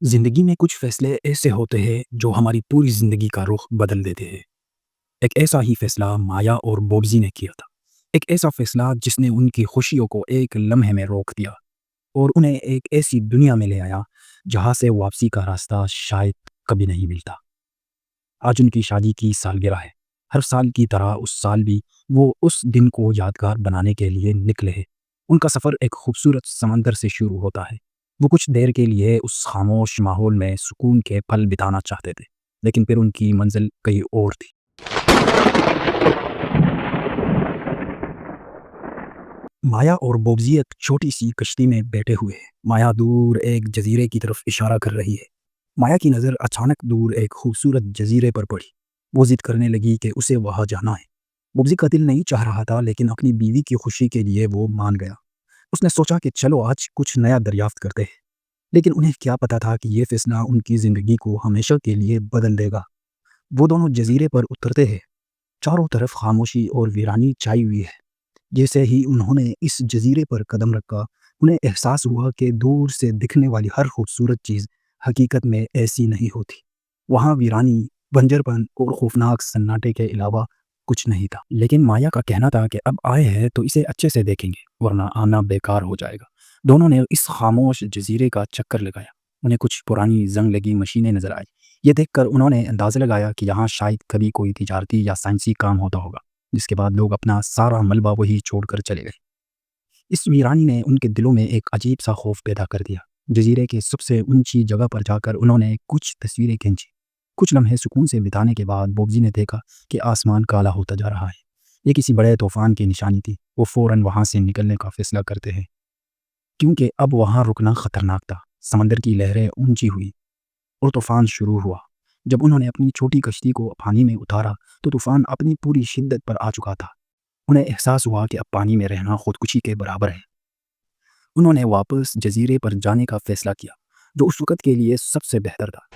زندگی میں کچھ فیصلے ایسے ہوتے ہیں جو ہماری پوری زندگی کا رخ بدل دیتے ہیں۔ ایک ایسا ہی فیصلہ مایا اور بوبزی نے کیا تھا۔ ایک ایسا فیصلہ جس نے ان کی خوشیوں کو ایک لمحے میں روک دیا اور انہیں ایک ایسی دنیا میں لے آیا جہاں سے واپسی کا راستہ شاید کبھی نہیں ملتا۔ آج ان کی شادی کی سالگرہ ہے۔ ہر سال کی طرح اس سال بھی وہ اس دن کو یادگار بنانے کے لیے نکلے ہیں۔ ان کا سفر ایک خوبصورت سمندر سے شروع ہوتا ہے۔ وہ کچھ دیر کے لیے اس خاموش ماحول میں سکون کے پل بتانا چاہتے تھے، لیکن پھر ان کی منزل کہیں اور تھی۔ مایا اور بوبزی ایک چھوٹی سی کشتی میں بیٹھے ہوئے ہیں۔ مایا دور ایک جزیرے کی طرف اشارہ کر رہی ہے۔ مایا کی نظر اچانک دور ایک خوبصورت جزیرے پر پڑی۔ وہ ضد کرنے لگی کہ اسے وہاں جانا ہے۔ بوبزی کا دل نہیں چاہ رہا تھا، لیکن اپنی بیوی کی خوشی کے لیے وہ مان گیا۔ اس نے سوچا کہ چلو آج کچھ نیا دریافت کرتے ہیں، لیکن انہیں کیا پتا تھا کہ یہ فیصلہ ان کی زندگی کو ہمیشہ کے لیے بدل دے گا۔ وہ دونوں جزیرے پر اترتے ہیں۔ چاروں طرف خاموشی اور ویرانی چھائی ہوئی ہے۔ جیسے ہی انہوں نے اس جزیرے پر قدم رکھا، انہیں احساس ہوا کہ دور سے دکھنے والی ہر خوبصورت چیز حقیقت میں ایسی نہیں ہوتی۔ وہاں ویرانی، بنجر پن اور خوفناک سناٹے کے علاوہ کچھ نہیں تھا۔ لیکن مایا کا کہنا تھا کہ اب آئے ہیں تو اسے اچھے سے دیکھیں گے، ورنہ آنا بیکار ہو جائے گا۔ دونوں نے اس خاموش جزیرے کا چکر لگایا۔ انہیں کچھ پرانی زنگ لگی مشینیں نظر آئی۔ یہ دیکھ کر انہوں نے اندازہ لگایا کہ یہاں شاید کبھی کوئی تجارتی یا سائنسی کام ہوتا ہوگا، جس کے بعد لوگ اپنا سارا ملبہ وہی چھوڑ کر چلے گئے۔ اس ویرانی نے ان کے دلوں میں ایک عجیب سا خوف پیدا کر دیا۔ جزیرے کے سب سے اونچی جگہ پر جا کر انہوں نے کچھ تصویریں کھینچی۔ کچھ لمحے سکون سے بتانے کے بعد بوبزی نے دیکھا کہ آسمان کالا ہوتا جا رہا ہے۔ یہ کسی بڑے طوفان کی نشانی تھی۔ وہ فوراً وہاں سے نکلنے کا فیصلہ کرتے ہیں، کیونکہ اب وہاں رکنا خطرناک تھا۔ سمندر کی لہریں اونچی ہوئی اور طوفان شروع ہوا۔ جب انہوں نے اپنی چھوٹی کشتی کو پانی میں اتارا تو طوفان اپنی پوری شدت پر آ چکا تھا۔ انہیں احساس ہوا کہ اب پانی میں رہنا خودکشی کے برابر ہے۔ انہوں نے واپس جزیرے پر جانے کا فیصلہ کیا، جو اس وقت کے لیے سب سے بہتر تھا۔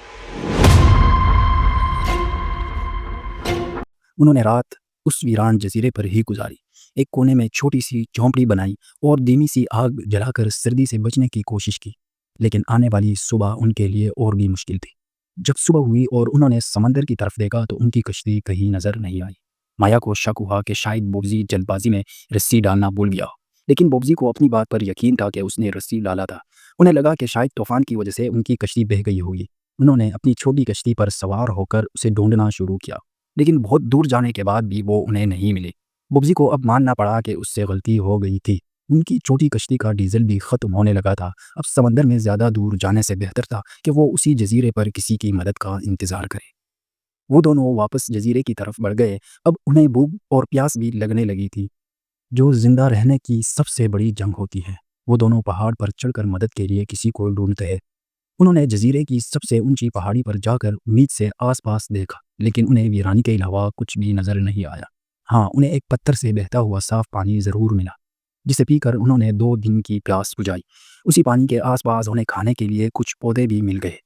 انہوں نے رات اس ویران جزیرے پر ہی گزاری۔ ایک کونے میں چھوٹی سی جھونپڑی بنائی اور دھیمی سی آگ جلا کر سردی سے بچنے کی کوشش کی۔ لیکن آنے والی صبح ان کے لیے اور بھی مشکل تھی۔ جب صبح ہوئی اور انہوں نے سمندر کی طرف دیکھا تو ان کی کشتی کہیں نظر نہیں آئی۔ مایا کو شک ہوا کہ شاید بوبزی جلد بازی میں رسی ڈالنا بھول گیا ہو، لیکن بوبزی کو اپنی بات پر یقین تھا کہ اس نے رسی ڈالا تھا۔ انہیں لگا کہ شاید طوفان کی وجہ سے ان کی کشتی بہہ گئی ہوگی۔ انہوں نے اپنی چھوٹی کشتی پر سوار ہو کر اسے ڈھونڈنا شروع کیا، لیکن بہت دور جانے کے بعد بھی وہ انہیں نہیں ملی۔ بوبزی کو اب ماننا پڑا کہ اس سے غلطی ہو گئی تھی۔ ان کی چھوٹی کشتی کا ڈیزل بھی ختم ہونے لگا تھا۔ اب سمندر میں زیادہ دور جانے سے بہتر تھا کہ وہ اسی جزیرے پر کسی کی مدد کا انتظار کرے۔ وہ دونوں واپس جزیرے کی طرف بڑھ گئے۔ اب انہیں بھوک اور پیاس بھی لگنے لگی تھی، جو زندہ رہنے کی سب سے بڑی جنگ ہوتی ہے۔ وہ دونوں پہاڑ پر چڑھ کر مدد کے لیے کسی کو ڈھونڈتے ہیں۔ انہوں نے جزیرے کی سب سے اونچی پہاڑی پر جا کر امید سے آس پاس دیکھا، لیکن انہیں ویرانی کے علاوہ کچھ بھی نظر نہیں آیا۔ ہاں، انہیں ایک پتھر سے بہتا ہوا صاف پانی ضرور ملا، جسے پی کر انہوں نے 2 دن کی پیاس بجھائی۔ اسی پانی کے آس پاس انہیں کھانے کے لیے کچھ پودے بھی مل گئے،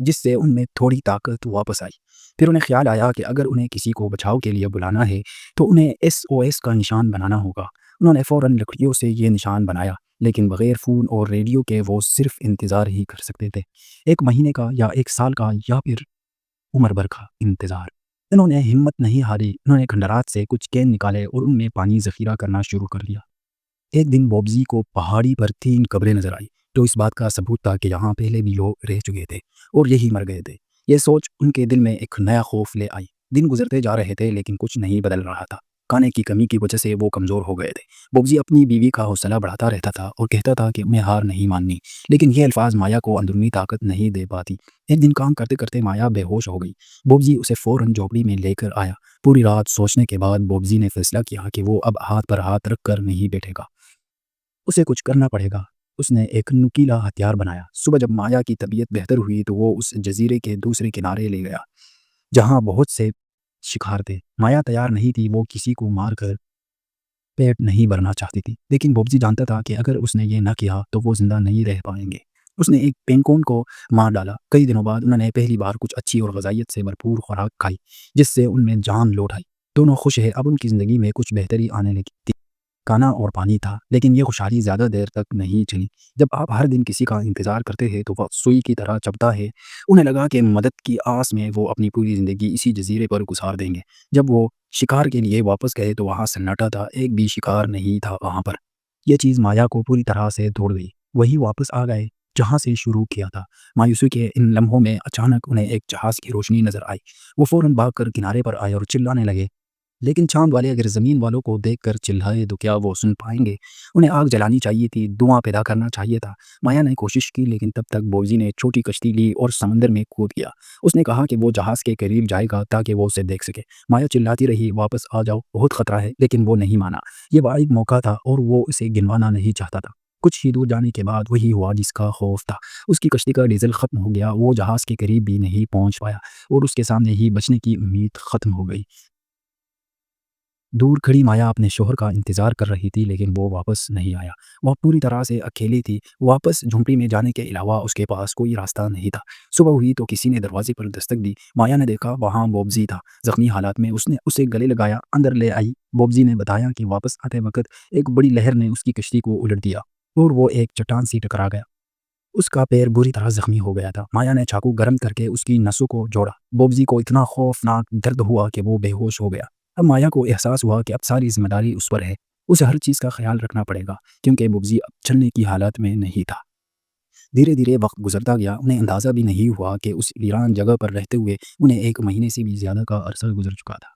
جس سے ان میں تھوڑی طاقت واپس آئی۔ پھر انہیں خیال آیا کہ اگر انہیں کسی کو بچاؤ کے لیے بلانا ہے تو انہیں SOS کا نشان بنانا ہوگا۔ انہوں نے فوراً لکڑیوں سے یہ نشان بنایا، لیکن بغیر فون اور ریڈیو کے وہ صرف انتظار ہی کر سکتے تھے۔ 1 مہینے کا یا 1 سال کا یا پھر عمر بھر کا انتظار۔ انہوں نے ہمت نہیں ہاری۔ انہوں نے کھنڈرات سے کچھ کین نکالے اور ان میں پانی ذخیرہ کرنا شروع کر دیا۔ ایک دن بوبزی کو پہاڑی پر 3 قبریں نظر آئی، جو اس بات کا ثبوت تھا کہ یہاں پہلے بھی لوگ رہ چکے تھے اور یہی مر گئے تھے۔ یہ سوچ ان کے دل میں ایک نیا خوف لے آئی۔ دن گزرتے جا رہے تھے، لیکن کچھ نہیں بدل رہا تھا۔ کھانے کی کمی کی وجہ سے وہ کمزور ہو گئے تھے۔ بوبزی اپنی بیوی کا حوصلہ بڑھاتا رہتا تھا اور کہتا تھا کہ انہیں ہار نہیں ماننی، لیکن یہ الفاظ مایا کو اندرونی طاقت نہیں دے پاتی۔ ایک دن کام کرتے کرتے مایا بے ہوش ہو گئی۔ بوبزی اسے فوراً جھونپڑی میں لے کر آیا۔ پوری رات سوچنے کے بعد بوبزی نے فیصلہ کیا کہ وہ اب ہاتھ پر ہاتھ رکھ کر نہیں بیٹھے گا۔ اسے کچھ کرنا پڑے گا۔ اس نے ایک نکیلا ہتھیار بنایا۔ صبح جب مایا کی طبیعت بہتر ہوئی تو وہ اس جزیرے کے دوسرے کنارے لے گیا، جہاں بہت سے شکار تھے۔ مایا تیار نہیں تھی، وہ کسی کو مار کر پیٹ نہیں بھرنا چاہتی تھی، لیکن بوبزی جانتا تھا کہ اگر اس نے یہ نہ کیا تو وہ زندہ نہیں رہ پائیں گے۔ اس نے ایک پینکون کو مار ڈالا۔ کئی دنوں بعد انہوں نے پہلی بار کچھ اچھی اور غذائیت سے بھرپور خوراک کھائی، جس سے ان میں جان لوٹ آئی۔ دونوں خوش ہیں، اب ان کی زندگی میں کچھ بہتری آنے لگی تھی۔ کھانا اور پانی تھا، لیکن یہ خوشحالی زیادہ دیر تک نہیں چلی۔ جب آپ ہر دن کسی کا انتظار کرتے ہیں تو وقت سوئی کی طرح چبھتا ہے۔ انہیں لگا کہ مدد کی آس میں وہ اپنی پوری زندگی اسی جزیرے پر گزار دیں گے۔ جب وہ شکار کے لیے واپس گئے تو وہاں سناٹا تھا، ایک بھی شکار نہیں تھا وہاں پر۔ یہ چیز مایا کو پوری طرح سے توڑ گئی۔ وہی واپس آ گئے جہاں سے شروع کیا تھا۔ مایوسی کے ان لمحوں میں اچانک انہیں ایک جہاز کی روشنی نظر آئی۔ وہ فوراً بھاگ کر کنارے پر آئے اور چلانے لگے، لیکن چاند والے اگر زمین والوں کو دیکھ کر چلائے تو کیا وہ سن پائیں گے؟ انہیں آگ جلانی چاہیے تھی، دھواں پیدا کرنا چاہیے تھا۔ مایا نے کوشش کی، لیکن تب تک بوبزی نے چھوٹی کشتی لی اور سمندر میں کود گیا۔ اس نے کہا کہ وہ جہاز کے قریب جائے گا تاکہ وہ اسے دیکھ سکے۔ مایا چلاتی رہی، واپس آ جاؤ، بہت خطرہ ہے، لیکن وہ نہیں مانا۔ یہ واحد موقع تھا اور وہ اسے گنوانا نہیں چاہتا تھا۔ کچھ ہی دور جانے کے بعد وہی ہوا جس کا خوف تھا۔ اس کی کشتی کا ڈیزل ختم ہو گیا، وہ جہاز کے قریب بھی نہیں پہنچ پایا اور اس کے سامنے ہی بچنے کی امید ختم ہو گئی۔ دور کھڑی مایا اپنے شوہر کا انتظار کر رہی تھی، لیکن وہ واپس نہیں آیا۔ وہ پوری طرح سے اکیلی تھی۔ واپس جھونپڑی میں جانے کے علاوہ اس کے پاس کوئی راستہ نہیں تھا۔ صبح ہوئی تو کسی نے دروازے پر دستک دی۔ مایا نے دیکھا وہاں بوبزی تھا، زخمی حالات میں۔ اس نے اسے گلے لگایا، اندر لے آئی۔ بوبزی نے بتایا کہ واپس آتے وقت ایک بڑی لہر نے اس کی کشتی کو الٹ دیا اور وہ ایک چٹان سے ٹکرا گیا۔ اس کا پیر بری طرح زخمی ہو گیا تھا۔ مایا نے چاقو گرم کر کے اس کی نسوں کو جوڑا۔ بوبزی کو اتنا خوفناک درد ہوا کہ وہ بے ہوش ہو گیا۔ اب مایا کو احساس ہوا کہ اب ساری ذمہ داری اس پر ہے۔ اسے ہر چیز کا خیال رکھنا پڑے گا، کیونکہ بوبزی اب چلنے کی حالت میں نہیں تھا۔ دھیرے دھیرے وقت گزرتا گیا۔ انہیں اندازہ بھی نہیں ہوا کہ اس ویران جگہ پر رہتے ہوئے انہیں 1 مہینے سے بھی زیادہ کا عرصہ گزر چکا تھا۔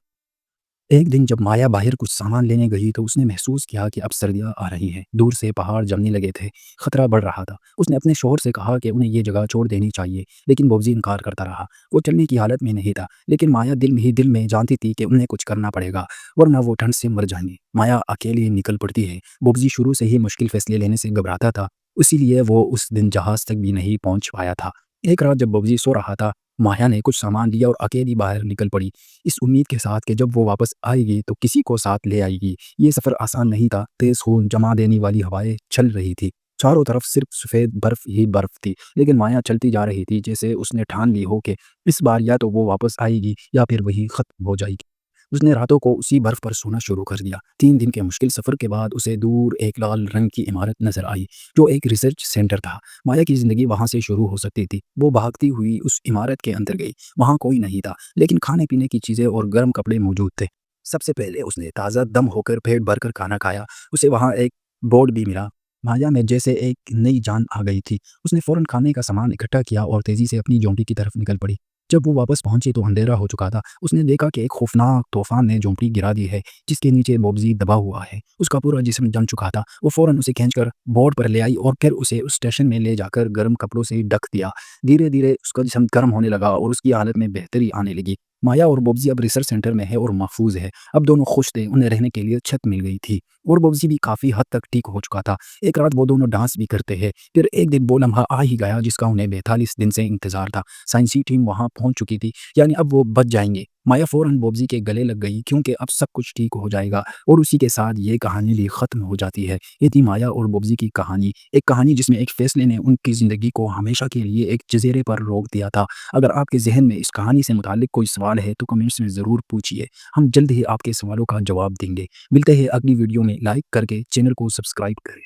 ایک دن جب مایا باہر کچھ سامان لینے گئی تو اس نے محسوس کیا کہ اب سردیاں آ رہی ہیں۔ دور سے پہاڑ جمنے لگے تھے، خطرہ بڑھ رہا تھا۔ اس نے اپنے شوہر سے کہا کہ انہیں یہ جگہ چھوڑ دینی چاہیے، لیکن بوبزی انکار کرتا رہا۔ وہ چلنے کی حالت میں نہیں تھا، لیکن مایا دل ہی دل میں جانتی تھی کہ انہیں کچھ کرنا پڑے گا، ورنہ وہ ٹھنڈ سے مر جائیں گے۔ مایا اکیلی نکل پڑتی ہے۔ بوبزی شروع سے ہی مشکل فیصلے لینے سے گھبراتا تھا، اسی لیے وہ اس دن جہاز تک بھی نہیں پہنچ پایا تھا۔ ایک رات جب بوبزی سو رہا تھا، مایا نے کچھ سامان لیا اور اکیلی باہر نکل پڑی، اس امید کے ساتھ کہ جب وہ واپس آئے گی تو کسی کو ساتھ لے آئے گی۔ یہ سفر آسان نہیں تھا، تیز خون جما دینے والی ہوائیں چل رہی تھی، چاروں طرف صرف سفید برف ہی برف تھی، لیکن مایا چلتی جا رہی تھی جیسے اس نے ٹھان لی ہو کہ اس بار یا تو وہ واپس آئے گی یا پھر وہی ختم ہو جائے گی۔ اس نے راتوں کو اسی برف پر سونا شروع کر دیا۔ 3 دن کے مشکل سفر کے بعد اسے دور ایک لال رنگ کی عمارت نظر آئی جو ایک ریسرچ سینٹر تھا۔ مایا کی زندگی وہاں سے شروع ہو سکتی تھی۔ وہ بھاگتی ہوئی اس عمارت کے اندر گئی۔ وہاں کوئی نہیں تھا، لیکن کھانے پینے کی چیزیں اور گرم کپڑے موجود تھے۔ سب سے پہلے اس نے تازہ دم ہو کر پیٹ بھر کر کھانا کھایا۔ اسے وہاں ایک بورڈ بھی ملا۔ مایا میں جیسے ایک نئی جان آ گئی تھی۔ اس نے فوراً کھانے کا سامان اکٹھا کیا اور تیزی سے اپنی جھونپڑی کی طرف نکل پڑی۔ جب وہ واپس پہنچی تو اندھیرا ہو چکا تھا۔ اس نے دیکھا کہ ایک خوفناک طوفان نے جھونپڑی گرا دی ہے، جس کے نیچے بوبزی دبا ہوا ہے۔ اس کا پورا جسم جم چکا تھا۔ وہ فوراً اسے کھینچ کر بورڈ پر لے آئی اور پھر اسے اس اسٹیشن میں لے جا کر گرم کپڑوں سے ڈھک دیا۔ دھیرے دھیرے اس کا جسم گرم ہونے لگا اور اس کی حالت میں بہتری آنے لگی۔ مایا اور بوبزی اب ریسرچ سینٹر میں ہے اور محفوظ ہے۔ اب دونوں خوش تھے، انہیں رہنے کے لیے چھت مل گئی تھی اور بوبزی بھی کافی حد تک ٹھیک ہو چکا تھا۔ ایک رات وہ دونوں ڈانس بھی کرتے ہیں۔ پھر ایک دن وہ لمحہ آ ہی گیا جس کا انہیں 42 دن سے انتظار تھا۔ سائنسی ٹیم وہاں پہنچ چکی تھی، یعنی اب وہ بچ جائیں گے۔ مایا فوراً بوبزی کے گلے لگ گئی کیونکہ اب سب کچھ ٹھیک ہو جائے گا، اور اسی کے ساتھ یہ کہانی بھی ختم ہو جاتی ہے۔ یہ تھی مایا اور بوبزی کی کہانی، ایک کہانی جس میں ایک فیصلے نے ان کی زندگی کو ہمیشہ کے لیے ایک جزیرے پر روک دیا تھا۔ اگر آپ کے ذہن میں اس کہانی سے متعلق کوئی سوال ہے تو کمنٹس میں ضرور پوچھیے، ہم جلد ہی آپ کے سوالوں کا جواب دیں گے۔ ملتے ہیں اگلی ویڈیو میں، لائک کر کے چینل کو سبسکرائب کریں۔